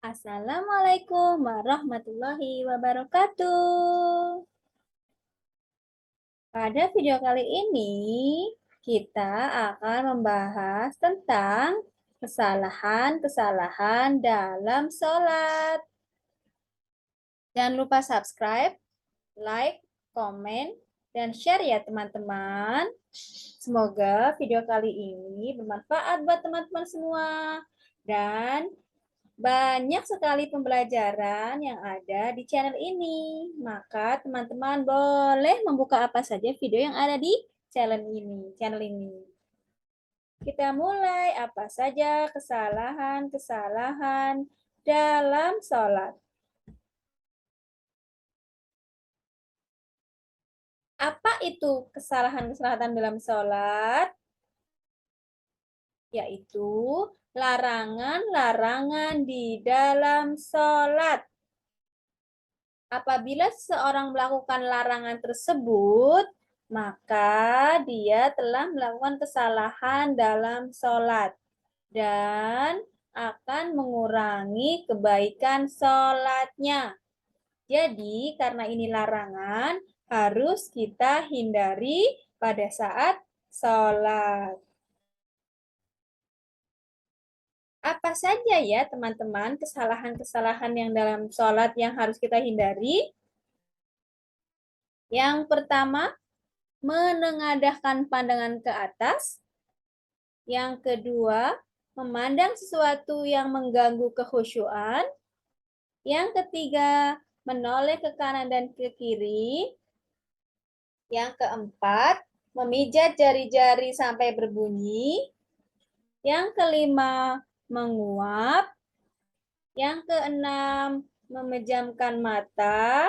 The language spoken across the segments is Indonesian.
Assalamualaikum warahmatullahi wabarakatuh. Pada video kali ini, kita akan membahas tentang kesalahan-kesalahan dalam sholat. Jangan lupa subscribe, like, komen, dan share ya teman-teman. Semoga video kali ini bermanfaat buat teman-teman semua. Dan banyak sekali pembelajaran yang ada di channel ini. Maka teman-teman boleh membuka apa saja video yang ada di channel ini. Kita mulai apa saja kesalahan-kesalahan dalam sholat. Apa itu kesalahan-kesalahan dalam sholat? Yaitu larangan-larangan di dalam sholat. Apabila seseorang melakukan larangan tersebut, maka dia telah melakukan kesalahan dalam sholat dan akan mengurangi kebaikan sholatnya. Jadi, karena ini larangan, harus kita hindari pada saat sholat. Apa saja ya teman-teman kesalahan-kesalahan yang dalam sholat yang harus kita hindari? Yang pertama, menengadahkan pandangan ke atas. Yang kedua, memandang sesuatu yang mengganggu kekhusyuan. Yang ketiga, menoleh ke kanan dan ke kiri. Yang keempat, memijat jari-jari sampai berbunyi. Yang kelima, menguap. Yang keenam, memejamkan mata.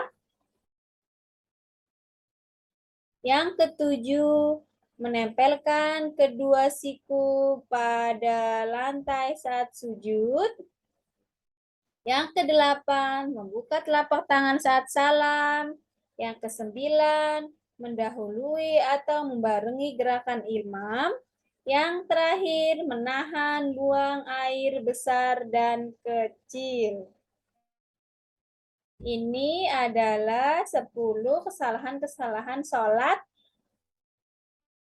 Yang ketujuh, menempelkan kedua siku pada lantai saat sujud. Yang kedelapan, membuka telapak tangan saat salam. Yang kesembilan, mendahului atau membarengi gerakan imam. Yang terakhir, menahan buang air besar dan kecil. Ini adalah 10 kesalahan-kesalahan sholat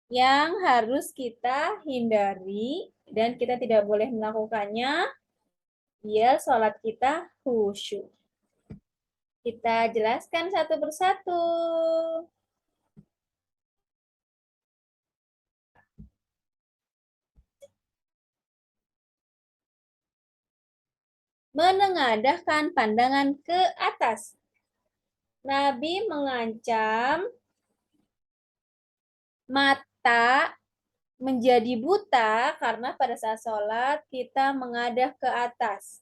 yang harus kita hindari dan kita tidak boleh melakukannya biar sholat kita khusyuk. Kita jelaskan satu persatu. Menengadahkan pandangan ke atas. Nabi mengancam mata menjadi buta karena pada saat sholat kita mengadah ke atas.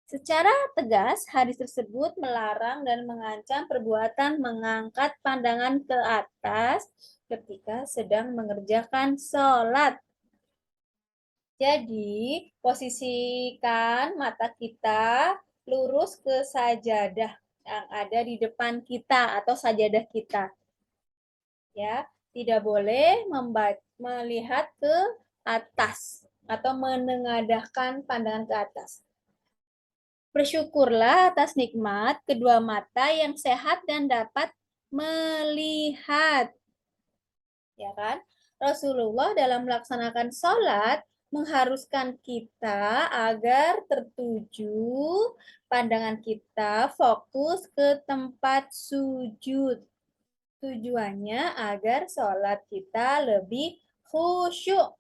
Secara tegas, hadis tersebut melarang dan mengancam perbuatan mengangkat pandangan ke atas ketika sedang mengerjakan sholat. Jadi, posisikan mata kita lurus ke sajadah yang ada di depan kita atau sajadah kita. Ya, tidak boleh melihat ke atas atau menengadahkan pandangan ke atas. Bersyukurlah atas nikmat kedua mata yang sehat dan dapat melihat. Ya kan? Rasulullah dalam melaksanakan sholat mengharuskan kita agar tertuju pandangan kita fokus ke tempat sujud. Tujuannya agar sholat kita lebih khusyuk.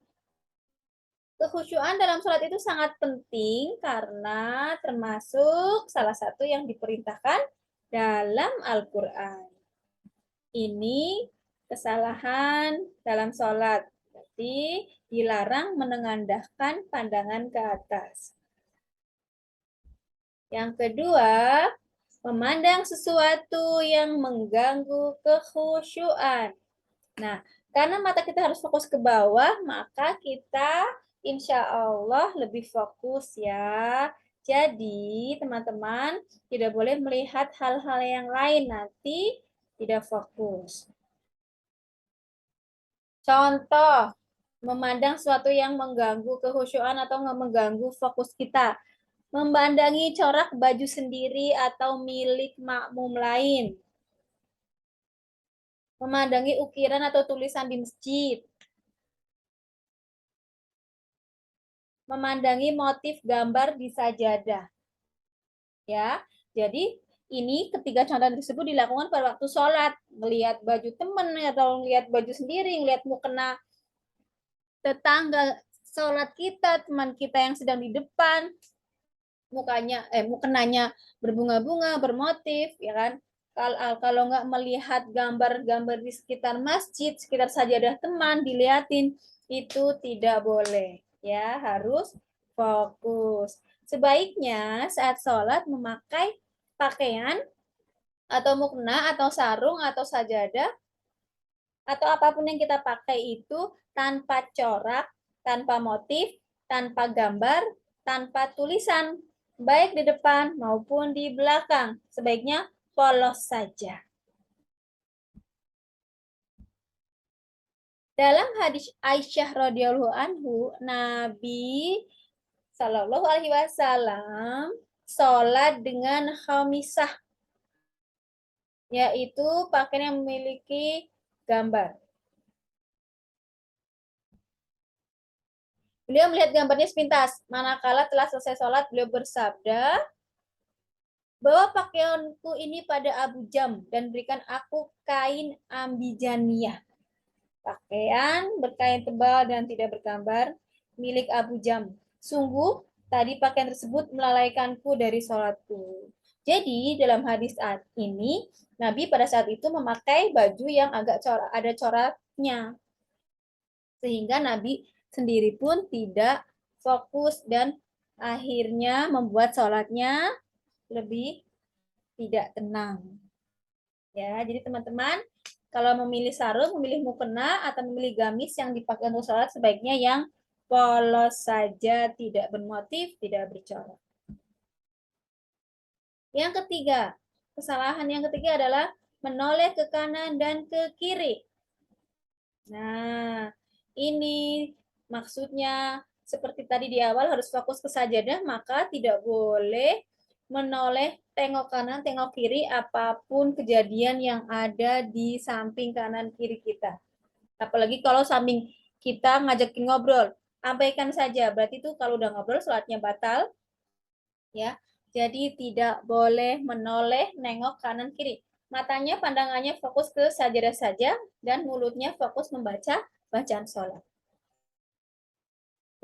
Kekhusyuan dalam sholat itu sangat penting karena termasuk salah satu yang diperintahkan dalam Al-Quran. Ini kesalahan dalam sholat. Berarti dilarang menengadahkan pandangan ke atas. Yang kedua, memandang sesuatu yang mengganggu kekhusyuan. Nah, karena mata kita harus fokus ke bawah, maka kita insya Allah lebih fokus ya. Jadi, teman-teman tidak boleh melihat hal-hal yang lain, nanti tidak fokus. Contoh, memandang sesuatu yang mengganggu kekhusyuan atau mengganggu fokus kita. Memandangi corak baju sendiri atau milik makmum lain. Memandangi ukiran atau tulisan di masjid. Memandangi motif gambar di sajadah. Ya, jadi ini ketiga contoh tersebut dilakukan pada waktu sholat. Melihat baju teman atau melihat baju sendiri, melihat mukena tetangga sholat kita, teman kita yang sedang di depan, mukenanya berbunga-bunga, bermotif, ya kan? Kalau nggak melihat gambar-gambar di sekitar masjid, sekitar sajadah teman, dilihatin, itu tidak boleh. Ya, harus fokus. Sebaiknya saat sholat memakai pakaian atau mukena atau sarung atau sajadah atau apapun yang kita pakai itu tanpa corak, tanpa motif, tanpa gambar, tanpa tulisan, baik di depan maupun di belakang. Sebaiknya polos saja. Dalam hadis Aisyah radhiyallahu anhu, Nabi Shallallahu alaihi wasallam sholat dengan khamisah, yaitu pakaian yang memiliki gambar. Beliau melihat gambarnya sepintas. Manakala telah selesai sholat, beliau bersabda, bawa pakaianku ini pada Abu Jam dan berikan aku kain ambijaniyah. Pakaian berkain tebal dan tidak bergambar milik Abu Jam. Sungguh, tadi pakaian tersebut melalaikanku dari sholatku. Jadi, dalam hadis ini, Nabi pada saat itu memakai baju yang agak ada coraknya. Sehingga Nabi sendiri pun tidak fokus dan akhirnya membuat sholatnya lebih tidak tenang. Ya, jadi teman-teman, kalau memilih sarung, memilih mukena, atau memilih gamis yang dipakai untuk sholat, sebaiknya yang polos saja, tidak bermotif, tidak bercorak. Yang ketiga, kesalahan yang ketiga adalah menoleh ke kanan dan ke kiri. Nah, ini maksudnya seperti tadi di awal harus fokus ke sajadah, maka tidak boleh menoleh tengok kanan, tengok kiri apapun kejadian yang ada di samping kanan kiri kita. Apalagi kalau samping kita ngajakin ngobrol, abaikan saja. Berarti itu kalau udah ngobrol sholatnya batal, ya. Jadi tidak boleh menoleh nengok kanan kiri. Matanya, pandangannya fokus ke sajadah saja dan mulutnya fokus membaca bacaan sholat.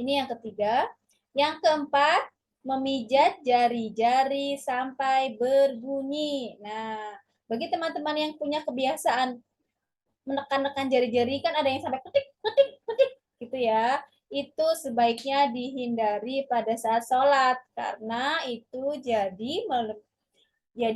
Ini yang ketiga. Yang keempat, memijat jari-jari sampai berbunyi. Nah, bagi teman-teman yang punya kebiasaan menekan-nekan jari-jari, kan ada yang sampai ketik, ketik, ketik, gitu ya. Itu sebaiknya dihindari pada saat sholat, karena itu jadi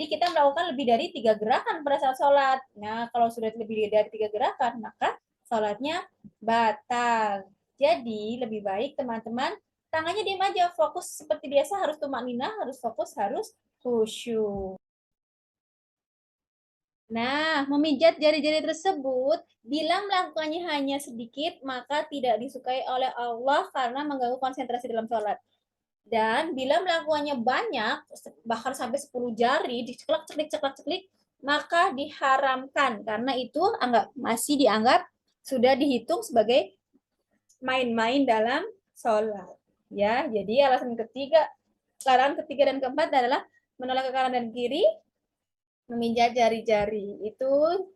kita melakukan lebih dari 3 gerakan pada saat sholat. Nah, kalau sudah lebih dari 3 gerakan, maka sholatnya batal. Jadi, lebih baik teman-teman, tangannya diam aja, fokus seperti biasa, harus tumakninah, harus fokus, harus khusyuk. Nah, memijat jari-jari tersebut, bila melakukannya hanya sedikit, maka tidak disukai oleh Allah karena mengganggu konsentrasi dalam sholat. Dan bila melakukannya banyak, bahkan sampai 10 jari, diceklak-ceklik, maka diharamkan. Karena itu masih dianggap sudah dihitung sebagai main-main dalam sholat. Ya, jadi larangan ketiga dan keempat adalah menolak ke kanan dan kiri, memijat jari-jari. Itu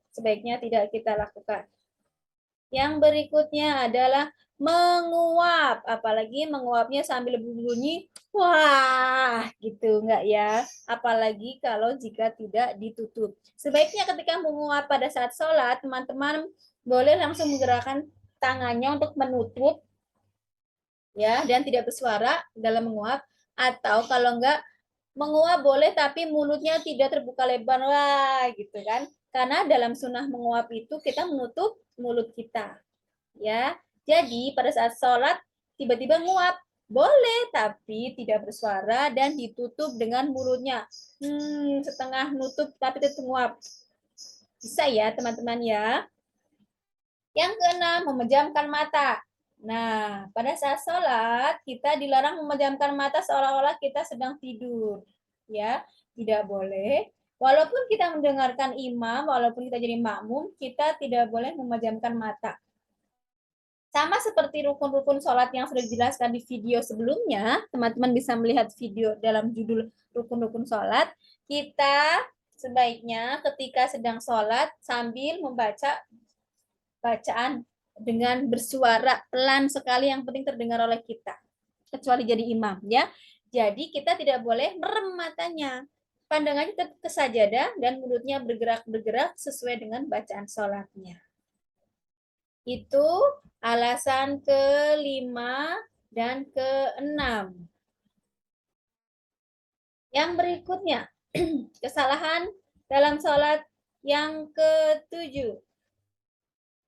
sebaiknya tidak kita lakukan. Yang berikutnya adalah menguap, apalagi menguapnya sambil berbunyi wah gitu, enggak ya, apalagi kalau jika tidak ditutup. Sebaiknya ketika menguap pada saat sholat, teman-teman boleh langsung menggerakkan tangannya untuk menutup ya, dan tidak bersuara dalam menguap, atau kalau enggak menguap boleh tapi mulutnya tidak terbuka lebar, wah gitu kan, karena dalam sunnah menguap itu kita menutup mulut kita. Ya, jadi pada saat sholat tiba-tiba nguap, boleh tapi tidak bersuara dan ditutup dengan mulutnya. Setengah nutup tapi tetap nguap. Bisa ya teman-teman ya. Yang keenam, memejamkan mata. Nah, pada saat sholat, kita dilarang memejamkan mata seolah-olah kita sedang tidur. Ya, tidak boleh. Walaupun kita mendengarkan imam, walaupun kita jadi makmum, kita tidak boleh memejamkan mata. Sama seperti rukun-rukun sholat yang sudah dijelaskan di video sebelumnya, teman-teman bisa melihat video dalam judul rukun-rukun sholat, kita sebaiknya ketika sedang sholat sambil membaca bacaan dengan bersuara pelan sekali yang penting terdengar oleh kita. Kecuali jadi imam ya. Jadi kita tidak boleh merem matanya. Pandangannya tetap ke sajadah dan mulutnya bergerak-bergerak sesuai dengan bacaan sholatnya. Itu alasan kelima dan keenam. Yang berikutnya, kesalahan dalam sholat yang ketujuh.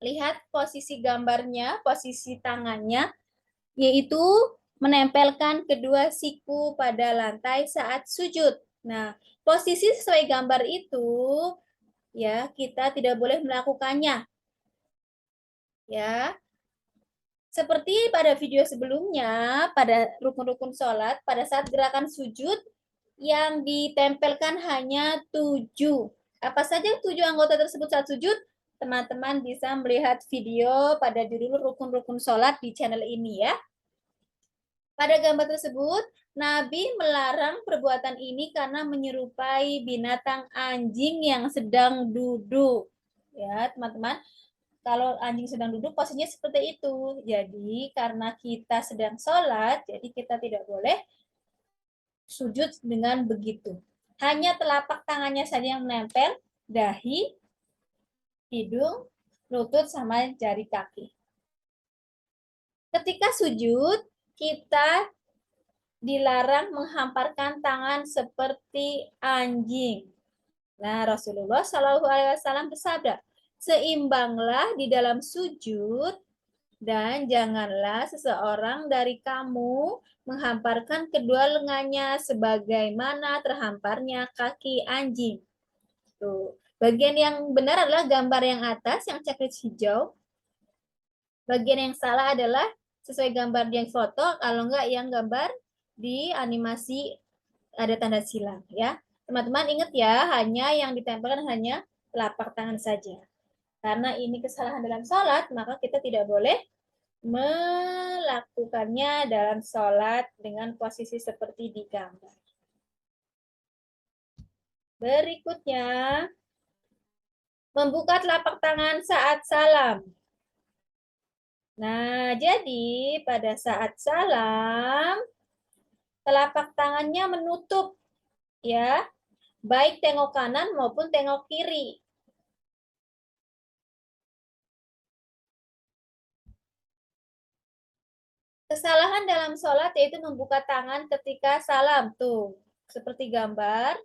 Lihat posisi gambarnya, posisi tangannya, yaitu menempelkan kedua siku pada lantai saat sujud. Nah, posisi sesuai gambar itu, ya kita tidak boleh melakukannya. Ya, seperti pada video sebelumnya, pada rukun-rukun sholat, pada saat gerakan sujud, yang ditempelkan hanya 7. Apa saja 7 anggota tersebut saat sujud? Teman-teman bisa melihat video pada judul rukun-rukun sholat di channel ini ya. Pada gambar tersebut, Nabi melarang perbuatan ini karena menyerupai binatang anjing yang sedang duduk. Ya, teman-teman. Kalau anjing sedang duduk posisinya seperti itu. Jadi karena kita sedang sholat, jadi kita tidak boleh sujud dengan begitu. Hanya telapak tangannya saja yang menempel, dahi, hidung, lutut, sama jari kaki. Ketika sujud, kita dilarang menghamparkan tangan seperti anjing. Nah, Rasulullah Shallallahu Alaihi Wasallam bersabda, seimbanglah di dalam sujud dan janganlah seseorang dari kamu menghamparkan kedua lengannya sebagaimana terhamparnya kaki anjing. Tuh. Bagian yang benar adalah gambar yang atas, yang checklist hijau. Bagian yang salah adalah sesuai gambar yang foto, kalau enggak yang gambar di animasi ada tanda silang. Ya, teman-teman ingat ya, hanya yang ditempelkan hanya telapak tangan saja. Karena ini kesalahan dalam sholat, maka kita tidak boleh melakukannya dalam sholat dengan posisi seperti di gambar. Berikutnya, membuka telapak tangan saat salam. Nah, jadi pada saat salam, telapak tangannya menutup, ya, baik tengok kanan maupun tengok kiri. Kesalahan dalam sholat yaitu membuka tangan ketika salam. Tuh, seperti gambar.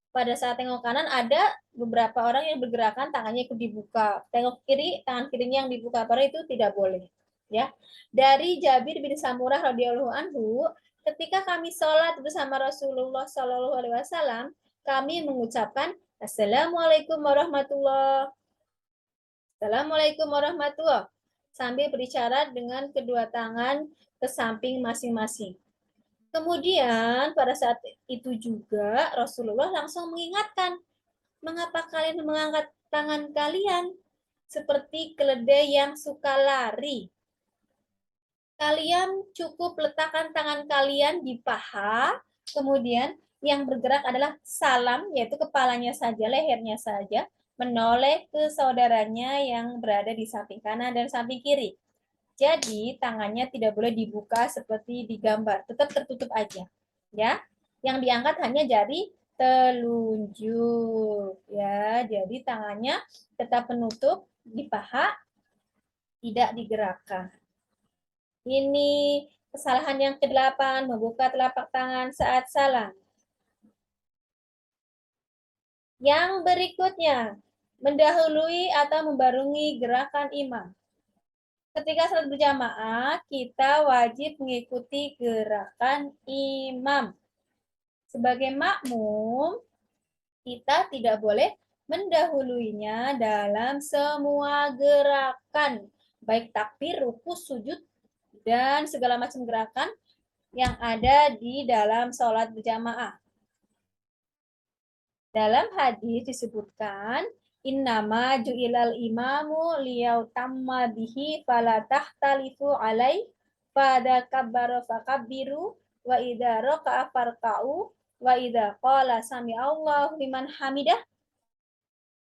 Pada saat tengok kanan ada beberapa orang yang bergerakan tangannya ikut dibuka. Tengok kiri, tangan kirinya yang dibuka. Padahal itu tidak boleh. Ya, dari Jabir bin Samurah radhiyallahu anhu, ketika kami sholat bersama Rasulullah Shallallahu Alaihi Wasallam, kami mengucapkan Assalamualaikum warahmatullah. Assalamualaikum warahmatullah. Sambil berbicara dengan kedua tangan ke samping masing-masing. Kemudian pada saat itu juga Rasulullah langsung mengingatkan, mengapa kalian mengangkat tangan kalian seperti keledai yang suka lari? Kalian cukup letakkan tangan kalian di paha, kemudian yang bergerak adalah salam, yaitu kepalanya saja, lehernya saja, menoleh ke saudaranya yang berada di samping kanan dan samping kiri. Jadi tangannya tidak boleh dibuka seperti di gambar, tetap tertutup aja. Ya, yang diangkat hanya jari telunjuk. Ya, jadi tangannya tetap menutup di paha, tidak digerakkan. Ini kesalahan yang ke-8, membuka telapak tangan saat salam. Yang berikutnya, mendahului atau membarungi gerakan imam. Ketika salat berjamaah, kita wajib mengikuti gerakan imam. Sebagai makmum, kita tidak boleh mendahuluinya dalam semua gerakan, baik takbir, ruku, sujud, dan segala macam gerakan yang ada di dalam sholat berjamaah. Dalam hadis disebutkan, innama ju'ilal imamu liyautamma bihi fala tahtalifu alai fada kabbara fakabbiru wa idza raka'a farka'u wa idza qala sami Allahu liman hamidah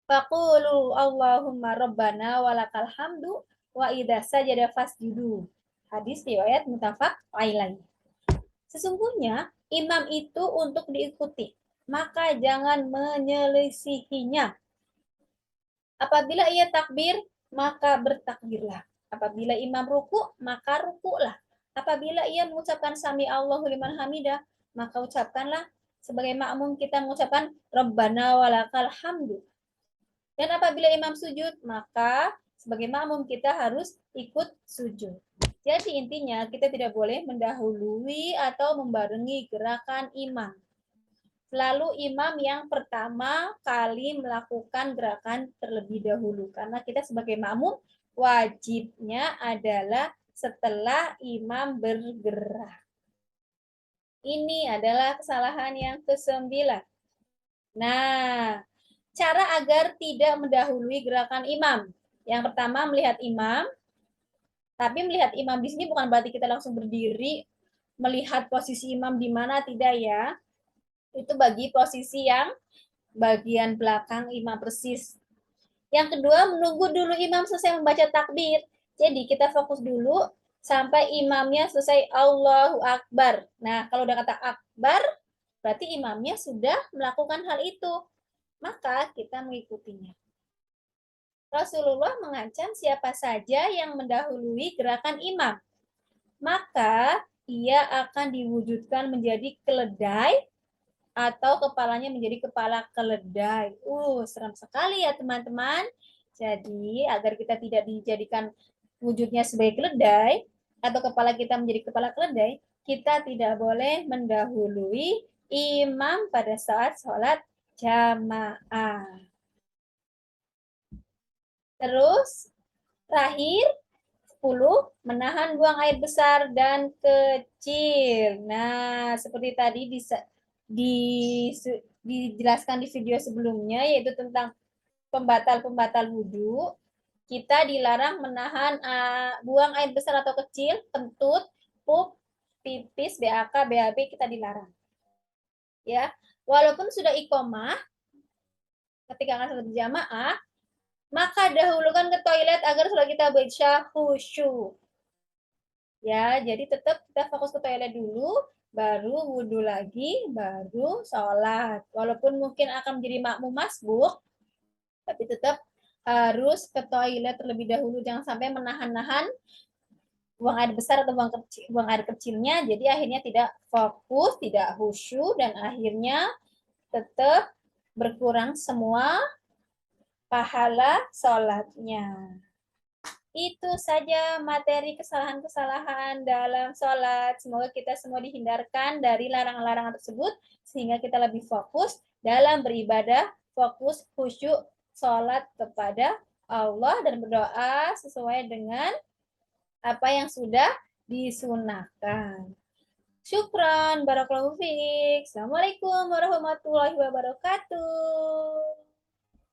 faqulu Allahumma rabbana walakal hamdu wa idza sajada fasjudu. Hadis riwayat muttafaq alaih. Sesungguhnya imam itu untuk diikuti, maka jangan menyelisihinya. Apabila ia takbir, maka bertakbirlah. Apabila imam ruku, maka rukulah. Apabila ia mengucapkan sami Allahu liman hamidah, maka ucapkanlah sebagai makmum kita mengucapkan Rabbana walakal hamdu. Dan apabila imam sujud, maka sebagai makmum kita harus ikut sujud. Jadi intinya kita tidak boleh mendahului atau membarengi gerakan imam. Selalu imam yang pertama kali melakukan gerakan terlebih dahulu. Karena kita sebagai makmum wajibnya adalah setelah imam bergerak. Ini adalah kesalahan yang ke-9. Nah, cara agar tidak mendahului gerakan imam. Yang pertama melihat imam. Tapi melihat imam di sini bukan berarti kita langsung berdiri melihat posisi imam di mana, tidak ya. Itu bagi posisi yang bagian belakang imam persis. Yang kedua, menunggu dulu imam selesai membaca takbir. Jadi kita fokus dulu sampai imamnya selesai Allahu Akbar. Nah, kalau udah kata Akbar, berarti imamnya sudah melakukan hal itu. Maka kita mengikutinya. Rasulullah mengancam siapa saja yang mendahului gerakan imam, maka ia akan diwujudkan menjadi keledai atau kepalanya menjadi kepala keledai. Seram sekali ya teman-teman. Jadi agar kita tidak dijadikan wujudnya sebagai keledai atau kepala kita menjadi kepala keledai, kita tidak boleh mendahului imam pada saat sholat jamaah. Terus terakhir 10, menahan buang air besar dan kecil. Nah, seperti tadi dijelaskan di video sebelumnya, yaitu tentang pembatal-pembatal wudhu. Kita dilarang menahan buang air besar atau kecil, kentut, pup, pipis, BAK, BAB, kita dilarang. Ya, walaupun sudah iqomah, ketika akan sholat berjamaah, maka dahulukan ke toilet agar sholat kita baca khusyuk. Ya, jadi tetap kita fokus ke toilet dulu, baru wudhu lagi, baru sholat. Walaupun mungkin akan menjadi makmum masbuk, tapi tetap harus ke toilet terlebih dahulu. Jangan sampai menahan-nahan buang air besar atau buang air kecilnya, jadi akhirnya tidak fokus, tidak khusyuk, dan akhirnya tetap berkurang semua pahala sholatnya. Itu saja materi kesalahan-kesalahan dalam sholat. Semoga kita semua dihindarkan dari larangan-larangan tersebut, sehingga kita lebih fokus dalam beribadah, fokus khusyuk sholat kepada Allah dan berdoa sesuai dengan apa yang sudah disunahkan. Syukran, barakallahu fiik. Assalamualaikum warahmatullahi wabarakatuh.